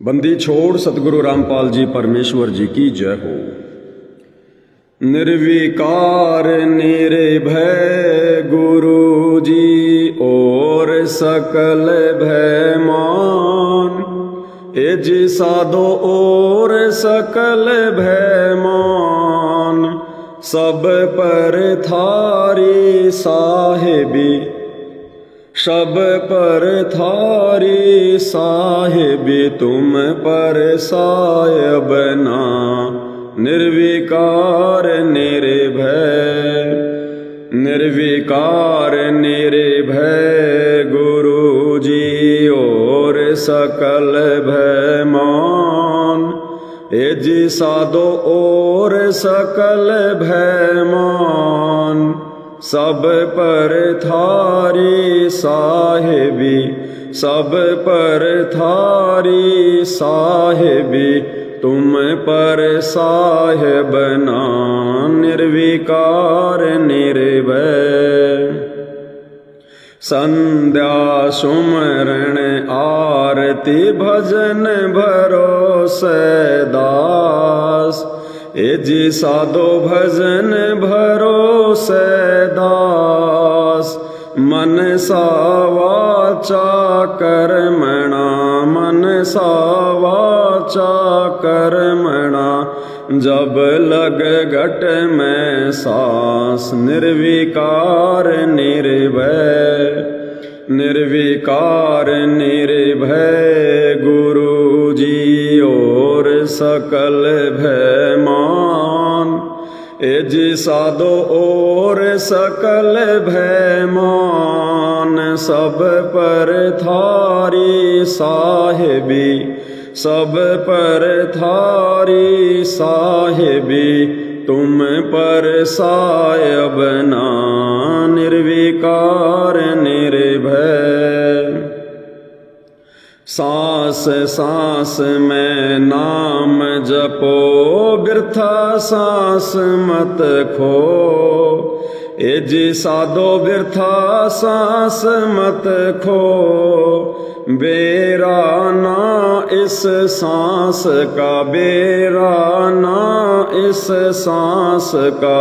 बंदी छोड़ सतगुरु रामपाल जी परमेश्वर जी की जय हो। निर्विकार निर्भय गुरु जी और सकल भय मान, एज साधो और सकल भय मान, सब पर थारी साहिबी, सब पर थारी साहिबी, तुम पर सायब ना। निर्विकार निर्भय, निर्विकार निर्भय गुरु जी और सकल भय मान, एज साधो और सकल भय मान, सब पर थारी साहिबी, सब पर थारी साहिबी, तुम पर साहिब ना। निर्विकार निर्भय संध्या सुमरण आरती भजन भरोसे दास, एजी साधो भजन भरोसे दास, मन सा वाचा कर्मणा, मन सा वाचा कर्मणा, जब लग घट में सांस। निर्विकार निर्भय, निर्विकार निर्भय गुरु जी और सकल भय मान, एज साधो और सकल भय मान, सब पर थारी साहिबी, सब पर थारी साहिबी, तुम पर सायब ना। निर्विकार निर्भय सांस सांस में नाम जपो, बिरथा सांस मत खो, एजी साधो बिरथा सांस मत खो, बेरा ना इस सांस का, बेरा ना इस सांस का,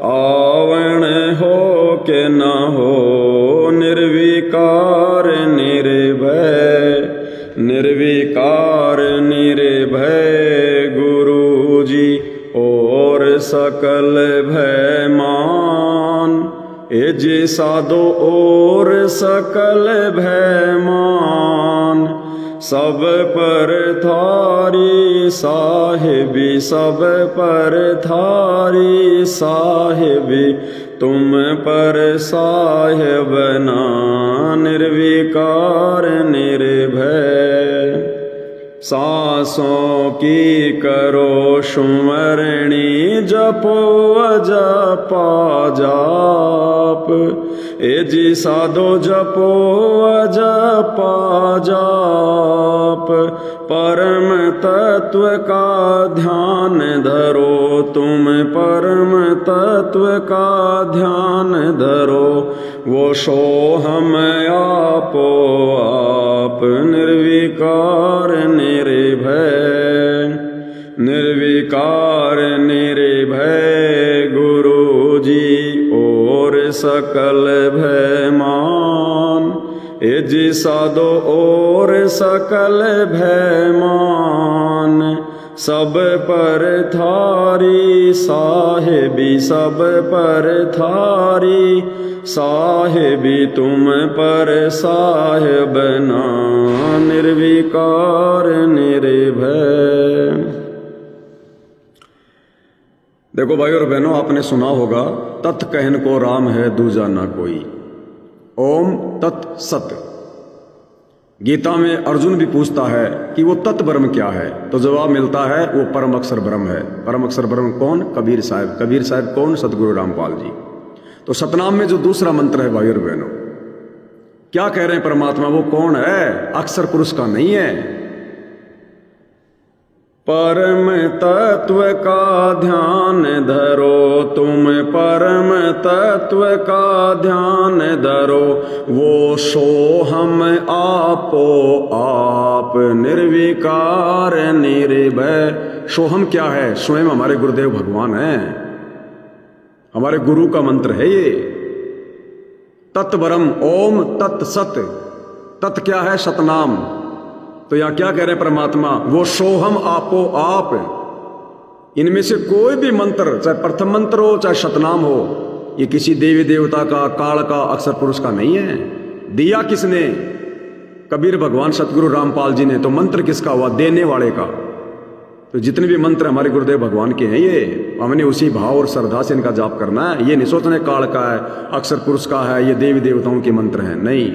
आवण हो के न हो। निर्विकार निर्भय, निर्विकार निर्भय गुरु जी और सकल भय मान, एज साधो और सकल भय मान, सब पर थारी साहिबी, सब पर थारी साहिबी, तुम पर साहिब ना। निर्विकार निर्भय सांसों की करो सुमरणी, जपो अजपा जाप, एजी साधो जपो अजपा जाप, परम तत्व का ध्यान धरो, तुम परम तत्व का ध्यान धरो, वो सोहम आपो आप। निर्विकार निर्भय, निर्विकार निर्भय गुरु जी और सकल भय मान, एज साधो और सकल भय मान, सब पर थारी साहिबी, सब पर थारी साहिबी, तुम पर साहिब ना। निर्विकार निर्भय। देखो भाई और बहनों, आपने सुना होगा तत् कहन को राम है दूजा ना कोई, ओम तत् सत। गीता में अर्जुन भी पूछता है कि वो तत् ब्रह्म क्या है, तो जवाब मिलता है वो परम अक्षर ब्रह्म है। परम अक्षर ब्रह्म कौन? कबीर साहब। कबीर साहब कौन? सतगुरु रामपाल जी। तो सतनाम में जो दूसरा मंत्र है भाई और बहनों, क्या कह रहे हैं परमात्मा? वो कौन है? अक्षर पुरुष का नहीं है। परम तत्व का ध्यान धरो, तुम परम तत्व का ध्यान धरो, वो सोहम आपो आप निर्विकार निर्भय। सोहम क्या है? स्वयं हमारे गुरुदेव भगवान हैं, हमारे गुरु का मंत्र है ये। तत्परम ओम तत् सत। तत् क्या है? सतनाम। तो यहां क्या कह रहे हैं परमात्मा? वो सोहम आपो आप। इनमें से कोई भी मंत्र, चाहे प्रथम मंत्र हो चाहे सतनाम हो, ये किसी देवी देवता का, काल का, अक्षर पुरुष का नहीं है। दिया किसने? कबीर भगवान सतगुरु रामपाल जी ने। तो मंत्र किसका हुआ? देने वाले का। तो जितने भी मंत्र हमारे गुरुदेव भगवान के हैं, ये हमने उसी भाव और श्रद्धा से इनका जाप करना है। ये नहीं सोचना काल का है, अक्षर पुरुष का है, ये देवी देवताओं के मंत्र हैं, नहीं।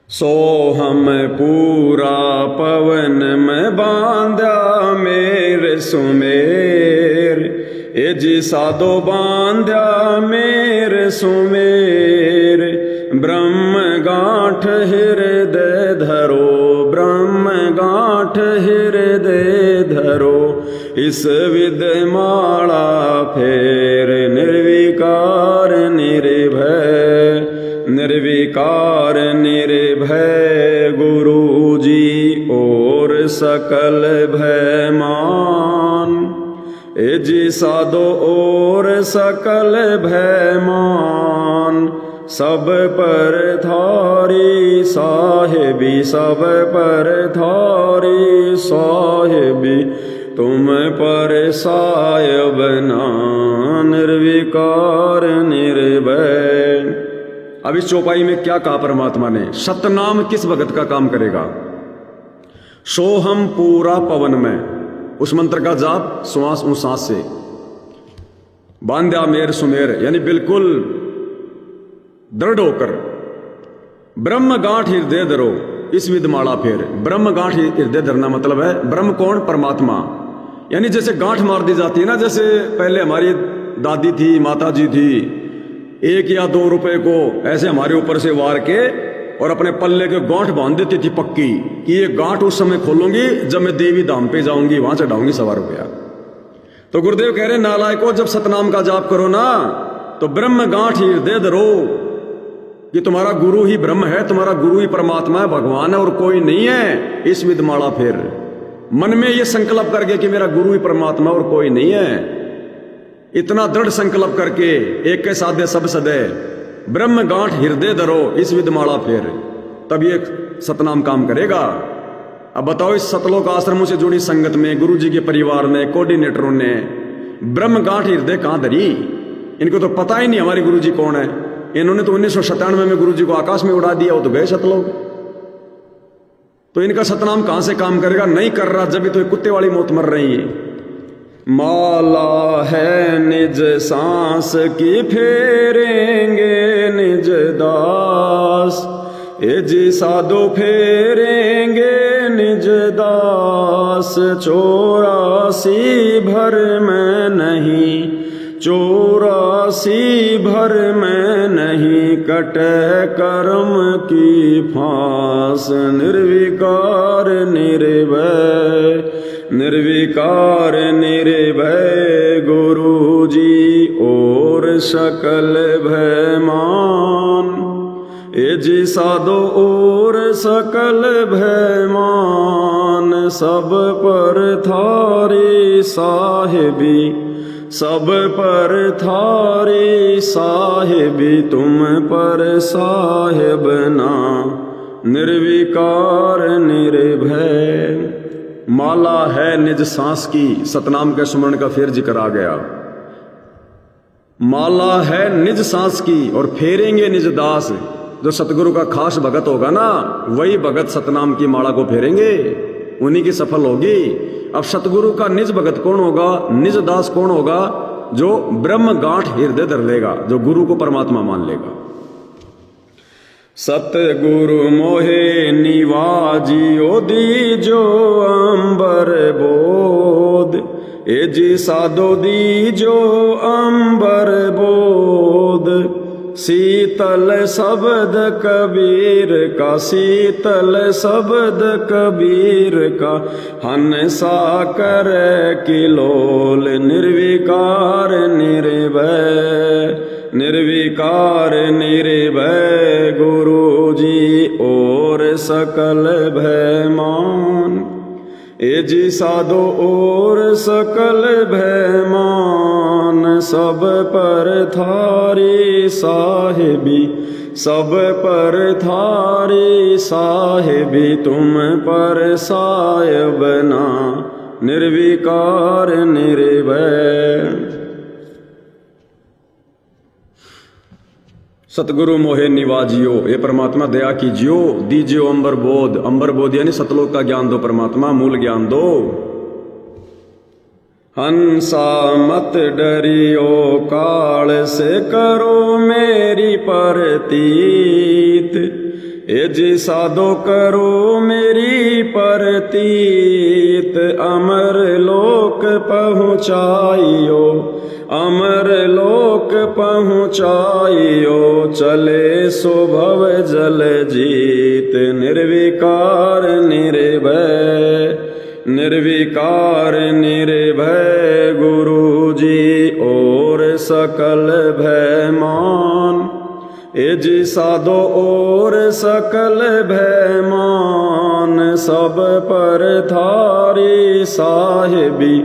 सोहम पूरा पवन में बांधा मेरे सुमेर, ए जी साधो बांधा मेरे सुमेर। ब्रह्म गांठ हृदय धरो, ब्रह्म गांठ हृदय धरो, इस विद्य माला फेर निर्विकार निर्भय, निर्विकार निर्भय गुरु जी और सकल भय मान। ए जी साधो और सकल भय मान, सब पर थारी साहिबी, सब पर थारी साहिबी, तुम पर सायब ना निर्विकार निर्भय। अब इस चौपाई में क्या कहा परमात्मा ने? सतनाम किस भगत का काम करेगा? सोहम पूरा पवन में, उस मंत्र का जाप श्वास उश्वास से। बांध्या मेर सुमेर, यानी बिल्कुल दृढ़ होकर। ब्रह्म गांठ हृदय धरो, इस विदमाला फेर। ब्रह्म गांठ हृदय धरना मतलब है ब्रह्म कौन? परमात्मा। यानी जैसे गांठ मार दी जाती है ना, जैसे पहले हमारी दादी थी, माता जी थी, 1 या 2 रुपए को ऐसे हमारे ऊपर से वार के और अपने पल्ले के गांठ बांध देती थी पक्की, कि ये गांठ उस समय खोलूंगी जब मैं देवी धाम पे जाऊंगी, वहां चढ़ाऊंगी 1.25 रुपया। तो गुरुदेव कह रहे नालायकों, जब सतनाम का जाप करो ना, तो ब्रह्म गांठ हृदय धरो, कि तुम्हारा गुरु ही ब्रह्म है, तुम्हारा गुरु ही परमात्मा है, भगवान है और कोई नहीं है। इस विदमाला फिर मन में ये संकल्प करके कि मेरा गुरु ही परमात्मा और कोई नहीं है, इतना दृढ़ संकल्प करके एक के साधे सब सदे, ब्रह्म गांठ हृदय धरो, इस विदमाला फिर, तब ये सतनाम काम करेगा। अब बताओ, इस सतलोक आश्रमों से जुड़ी संगत में गुरु जी के परिवार ने, कोऑर्डिनेटरों ने ब्रह्म गांठ हृदय कहां धरी? इनको तो पता ही नहीं हमारे गुरु जी कौन है। इन्होंने तो 1997 में गुरु जी को आकाश में उड़ा दिया, वो तो गए सतलोक। तो इनका सतनाम कहां से काम करेगा? नहीं कर रहा, जब भी तो कुत्ते वाली मौत मर रही है। माला है निज सांस की फेरेंगे निज दास, ए जी साधो फेरेंगे निज दास। 84 भर में नहीं, 84 भर में नहीं, कटे कर्म की फांस। निर्विकार निर्भय, निर्विकार निर्भय गुरु जी और सकल भय मान। ए जी साधो और सकल भय मान, सब पर थारी साहिबी, सब पर थारी साहिबी, तुम पर साहिब ना निर्विकार निर्भय। माला है निज सांस की, सतनाम के सुमरण का फिर जिक्र आ गया। माला है निज सांस की और फेरेंगे निज दास। जो सतगुरु का खास भगत होगा ना, वही भगत सतनाम की माला को फेरेंगे, उन्हीं की सफल होगी। अब सतगुरु का निज भगत कौन होगा? निज दास कौन होगा? जो ब्रह्म गांठ हृदय धर लेगा, जो गुरु को परमात्मा मान लेगा। सतगुरु मोहे निवाजियो दीजो अंबर बोध, ए जी साधो दीजो अंबर बोध। शीतल शब्द कबीर का, शीतल शब्द कबीर का, हंसा कर किलोल निर्विकार निर्भय, निर्विकार निर्भय गुरु जी और सकल भय मान। ए जी साधो और सकल भय मान, सब पर थारी साहिबी, सब पर थारी साहिबी, तुम पर साहिब ना निर्विकार निर्भय। सतगुरु मोहे निवाजियो, ये परमात्मा दया कीजियो, दीजियो अंबर बोध, अंबर बोध यानी सतलोक का ज्ञान दो परमात्मा, मूल ज्ञान दो। हंसा मत डरियो काल से करो मेरी परतीत, ए जी साधो करो मेरी परतीत, अमर लोक पहुँचाइयो, अमर लोक पहुँचाइयो, चले सुभव जल जीत, निर्विकार निर्भय, निर्विकार निर्भय गुरु जी और सकल भय मान। ए जी साधो और सकल भय मान, सब पर थारी साहिबी,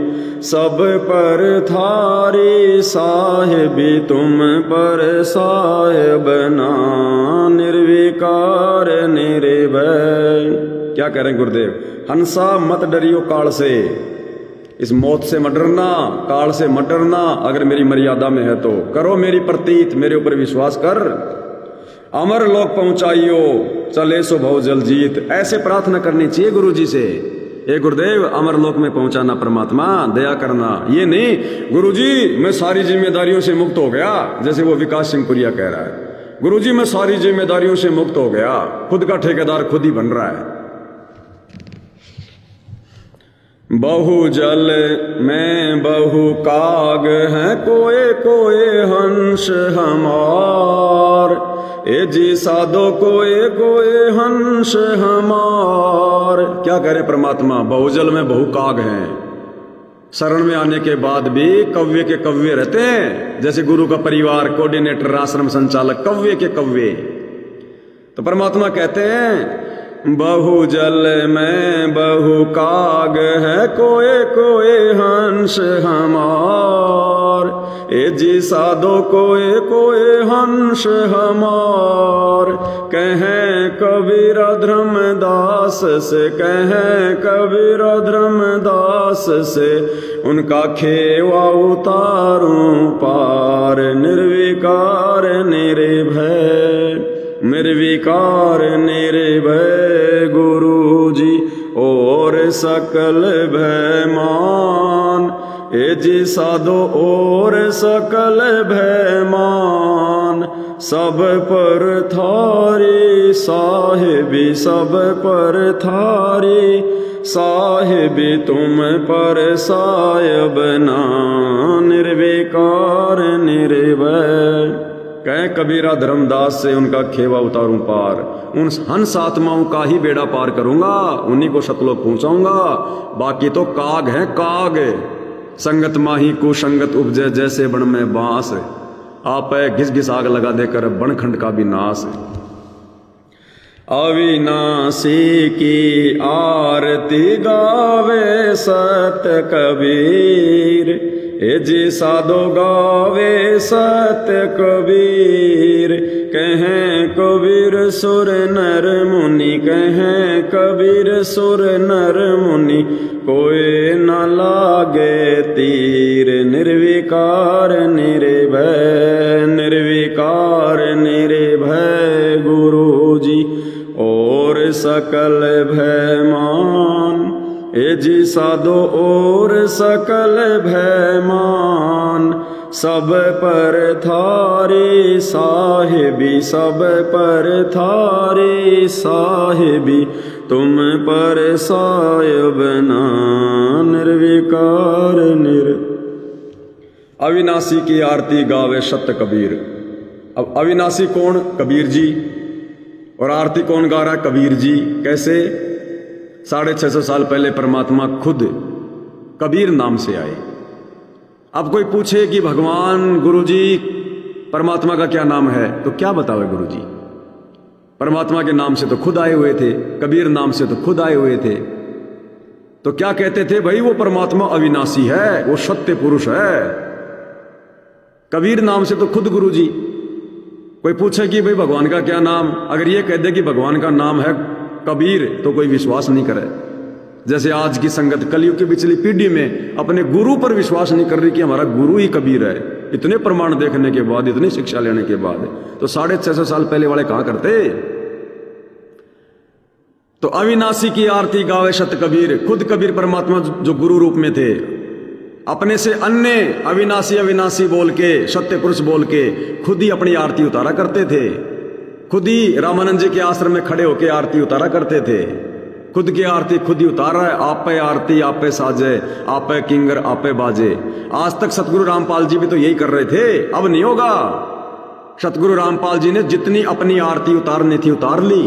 सब पर थारी साहिबी, तुम पर साहिब ना निर्विकार निर्भय। क्या कह रहे हैं गुरुदेव? हंसा मत डरियो काल से, इस मौत से मत डरना, काल से मत डरना, अगर मेरी मर्यादा में है तो करो मेरी प्रतीत, मेरे ऊपर विश्वास कर, अमर लोक पहुंचाइयो, चले सो भव जल जीत। ऐसे प्रार्थना करनी चाहिए गुरु जी से, ए गुरुदेव अमर लोक में पहुंचाना परमात्मा, दया करना। ये नहीं गुरु जी मैं सारी जिम्मेदारियों से मुक्त हो गया, जैसे वो विकास सिंह पुरिया कह रहा है, गुरु जी मैं सारी जिम्मेदारियों से मुक्त हो गया, खुद का ठेकेदार खुद ही बन रहा है। बहु जल में बहु काग हैं, कोए कोए हंस हमार, ए जी साधो कोए कोए हंस हमार। क्या कह रहे परमात्मा? बहुजल में बहु काग हैं, शरण में आने के बाद भी कव्य के कव्य रहते हैं, जैसे गुरु का परिवार, कोऑर्डिनेटर, आश्रम संचालक, कव्य के कव्य। तो परमात्मा कहते हैं बहु जल में बहु काग है, कोए कोए हंस हमार, ए जी साधो कोए कोए हंस हमार। कहें कबीर धर्मदास से, कहें कबीर धर्मदास से, उनका खेवा उतारूं पार, निर्विकार निर्भय, निर्विकार निर्भय गुरु जी और सकल भय मान। ए जी साधो और सकल भय मान, सब पर थारी साहिबी, सब पर थारी साहिबी, तुम पर साहिब ना निर्विकार निर्भय। कह कबीरा धर्मदास से उनका खेवा उतारूं पार, उन हंस आत्माओं का ही बेड़ा पार करूंगा, उन्हीं को सतलोक पहुंचाऊंगा। बाकी तो काग है काग, संगत माही कुसंगत उपजे, जैसे बन में बांस, आप घिस घिस आग लगा देकर बनखंड का भी नाश। अविनाशी की आरती गावे सत कबीर, ए जी साधो गावे सत कबीर। कहें कबीर सुर नर मुनि, कहें कबीर सुर नर मुनि, कोई न लागे तीर, निर्विकार निर्भय, निर्विकार निर्भय गुरु जी और सकल भय मान। ए जी साधो और सकल भय मान, सब पर थारी साहिबी, सब पर थारी साहिबी, तुम पर साहिब ना निर्विकार निर। अविनाशी की आरती गावे सत कबीर, अब अविनाशी कौन? कबीर जी। और आरती कौन गा रहा है? कबीर जी। कैसे? 650 साल पहले परमात्मा खुद कबीर नाम से आए। अब कोई पूछे कि भगवान गुरु जी परमात्मा का क्या नाम है, तो क्या बतावे गुरु जी? परमात्मा के नाम से तो खुद आए हुए थे, कबीर नाम से तो खुद आए हुए थे। तो क्या कहते थे? भाई वो परमात्मा अविनाशी है, वो सत्य पुरुष है। कबीर नाम से तो खुद गुरु जी। कोई पूछे कि भाई भगवान का क्या नाम, अगर ये कह दे कि भगवान का नाम है कबीर, तो कोई विश्वास नहीं करे। जैसे आज की संगत कलयुग की पिछली पीढ़ी में अपने गुरु पर विश्वास नहीं कर रही कि हमारा गुरु ही कबीर है। इतने प्रमाण देखने के बाद, इतनी शिक्षा लेने के बाद, तो 650 साल पहले वाले कहां करते? तो अविनाशी की आरती गावे सत कबीर। खुद कबीर परमात्मा जो गुरु रूप में थे, अपने से अन्य अविनाशी अविनाशी बोल के, सत्य पुरुष बोल के खुद ही अपनी आरती उतारा करते थे। खुद ही रामानंद जी के आश्रम में खड़े होकर आरती उतारा करते थे। खुद की आरती खुद ही उतार रहा है। आप पे आरती आप पे साजे, आप पे किंगर आप पे बाजे। आज तक सतगुरु रामपाल जी भी तो यही कर रहे थे, अब नहीं होगा। सतगुरु रामपाल जी ने जितनी अपनी आरती उतारनी थी उतार ली।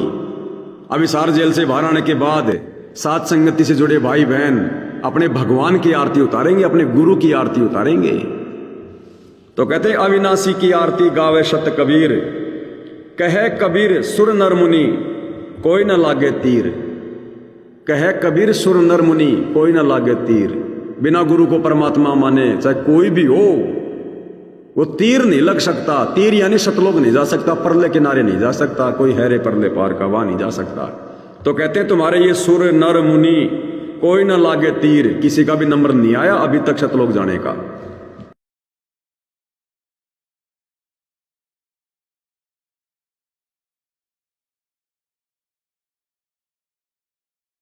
अब हिसार जेल से बाहर आने के बाद सात संगति से जुड़े भाई बहन अपने भगवान की आरती उतारेंगे, अपने गुरु की आरती उतारेंगे। तो कहते अविनाशी की आरती गावे सत कबीर, कहे कबीर सुर नर मुनि कोई न लागे तीर। कहे कबीर सुर नर मुनि कोई न लागे तीर। बिना गुरु को परमात्मा माने चाहे कोई भी हो, वो तीर नहीं लग सकता। तीर यानी सतलोक नहीं जा सकता, परले किनारे नहीं जा सकता, कोई हैरे परले पार का वहां नहीं जा सकता। तो कहते तुम्हारे ये सुर नर मुनि कोई न लागे तीर, किसी का भी नंबर नहीं आया अभी तक सतलोक जाने का।